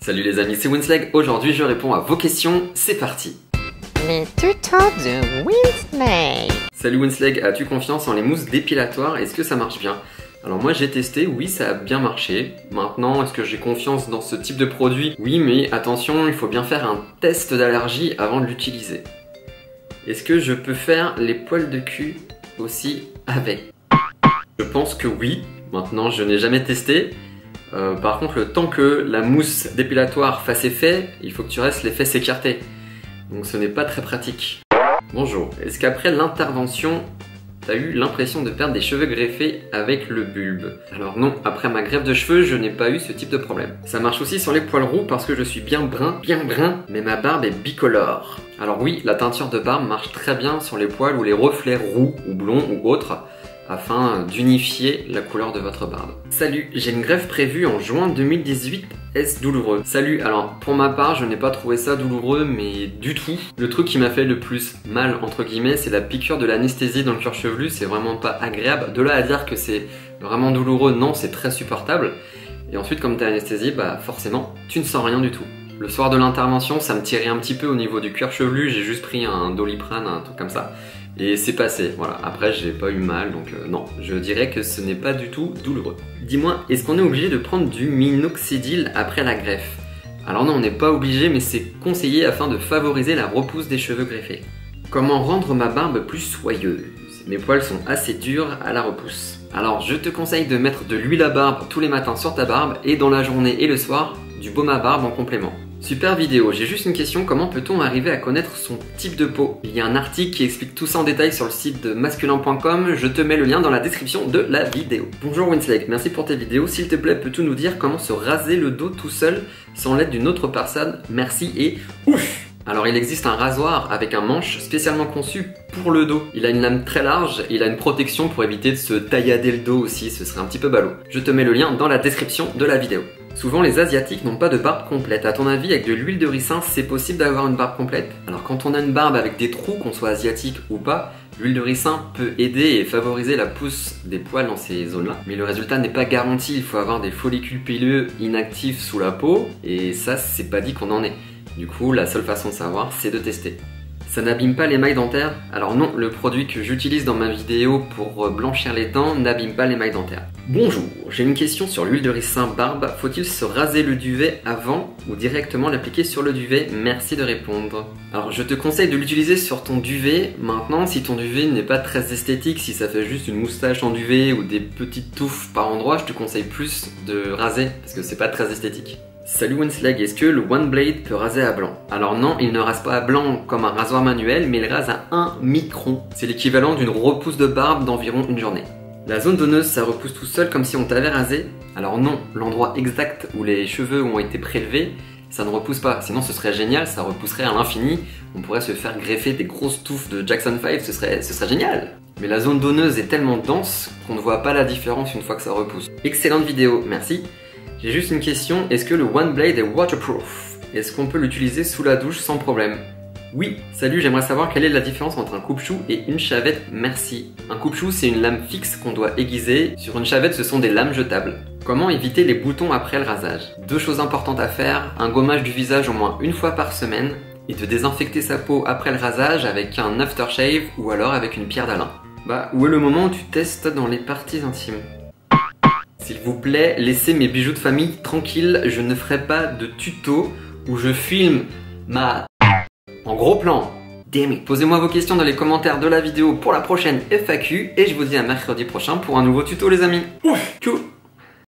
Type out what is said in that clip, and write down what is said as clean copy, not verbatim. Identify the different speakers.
Speaker 1: Salut les amis, c'est Winslag. Aujourd'hui je réponds à vos questions, c'est parti.
Speaker 2: Les tutos de Winslag.
Speaker 1: Salut Winslag, as-tu confiance en les mousses dépilatoires? Est-ce que ça marche bien? Alors moi j'ai testé, oui ça a bien marché. Maintenant, est-ce que j'ai confiance dans ce type de produit? Oui, mais attention, il faut bien faire un test d'allergie avant de l'utiliser. Est-ce que je peux faire les poils de cul aussi avec? Je pense que oui. Maintenant, je n'ai jamais testé. Par contre, le temps que la mousse dépilatoire fasse effet, il faut que tu restes les fesses écartées. Donc ce n'est pas très pratique. Bonjour, est-ce qu'après l'intervention, t'as eu l'impression de perdre des cheveux greffés avec le bulbe? Alors non, après ma greffe de cheveux, je n'ai pas eu ce type de problème. Ça marche aussi sur les poils roux parce que je suis bien brun, mais ma barbe est bicolore. Alors oui, la teinture de barbe marche très bien sur les poils ou les reflets roux ou blonds ou autres, afin d'unifier la couleur de votre barbe. Salut, j'ai une greffe prévue en juin 2018, est-ce douloureux? Salut, alors pour ma part je n'ai pas trouvé ça douloureux mais du tout. Le truc qui m'a fait le plus mal entre guillemets c'est la piqûre de l'anesthésie dans le cuir chevelu, c'est vraiment pas agréable. De là à dire que c'est vraiment douloureux, non, c'est très supportable. Et ensuite comme tu es anesthésié, bah forcément tu ne sens rien du tout. Le soir de l'intervention ça me tirait un petit peu au niveau du cuir chevelu, j'ai juste pris un Doliprane, un truc comme ça. Et c'est passé, voilà. Après, j'ai pas eu mal, donc non. Je dirais que ce n'est pas du tout douloureux. Dis-moi, est-ce qu'on est obligé de prendre du minoxidil après la greffe? Alors non, on n'est pas obligé, mais c'est conseillé afin de favoriser la repousse des cheveux greffés. Comment rendre ma barbe plus soyeuse? Mes poils sont assez durs à la repousse. Alors, je te conseille de mettre de l'huile à barbe tous les matins sur ta barbe et dans la journée et le soir, du baume à barbe en complément. Super vidéo, j'ai juste une question, comment peut-on arriver à connaître son type de peau? Il y a un article qui explique tout ça en détail sur le site de masculin.com, je te mets le lien dans la description de la vidéo. Bonjour Winslag, merci pour tes vidéos, s'il te plaît peux-tu nous dire comment se raser le dos tout seul sans l'aide d'une autre personne? Merci et ouf! Alors il existe un rasoir avec un manche spécialement conçu pour le dos. Il a une lame très large et il a une protection pour éviter de se taillader le dos aussi, ce serait un petit peu ballot. Je te mets le lien dans la description de la vidéo. Souvent les asiatiques n'ont pas de barbe complète. À ton avis, avec de l'huile de ricin, c'est possible d'avoir une barbe complète? Alors quand on a une barbe avec des trous, qu'on soit asiatique ou pas, l'huile de ricin peut aider et favoriser la pousse des poils dans ces zones-là. Mais le résultat n'est pas garanti, il faut avoir des follicules pileux inactifs sous la peau, et ça c'est pas dit qu'on en ait. Du coup, la seule façon de savoir, c'est de tester. Ça n'abîme pas l'émail dentaire? Alors non, le produit que j'utilise dans ma vidéo pour blanchir les dents n'abîme pas l'émail dentaire. Bonjour, j'ai une question sur l'huile de ricin barbe. Faut-il se raser le duvet avant ou directement l'appliquer sur le duvet? Merci de répondre. Alors je te conseille de l'utiliser sur ton duvet. Maintenant, si ton duvet n'est pas très esthétique, si ça fait juste une moustache en duvet ou des petites touffes par endroit, je te conseille plus de raser parce que c'est pas très esthétique. Salut Winslag, est-ce que le One Blade peut raser à blanc? Alors non, il ne rase pas à blanc comme un rasoir manuel, mais il rase à 1 micron. C'est l'équivalent d'une repousse de barbe d'environ une journée. La zone donneuse, ça repousse tout seul comme si on t'avait rasé? Alors non, l'endroit exact où les cheveux ont été prélevés, ça ne repousse pas. Sinon ce serait génial, ça repousserait à l'infini. On pourrait se faire greffer des grosses touffes de Jackson 5, ce serait génial. Mais la zone donneuse est tellement dense qu'on ne voit pas la différence une fois que ça repousse. Excellente vidéo, merci. J'ai juste une question, est-ce que le One Blade est waterproof? Est-ce qu'on peut l'utiliser sous la douche sans problème? Oui. Salut, j'aimerais savoir quelle est la différence entre un coupe-chou et une chavette, merci. Un coupe-chou c'est une lame fixe qu'on doit aiguiser, sur une chavette ce sont des lames jetables. Comment éviter les boutons après le rasage? Deux choses importantes à faire, un gommage du visage au moins une fois par semaine, et de désinfecter sa peau après le rasage avec un aftershave ou alors avec une pierre d'Alain. Bah, où est le moment où tu testes dans les parties intimes? S'il vous plaît, laissez mes bijoux de famille tranquilles, je ne ferai pas de tuto où je filme ma... en gros plan. Damn it. Posez-moi vos questions dans les commentaires de la vidéo pour la prochaine FAQ et je vous dis à mercredi prochain pour un nouveau tuto les amis. Ouf, cool.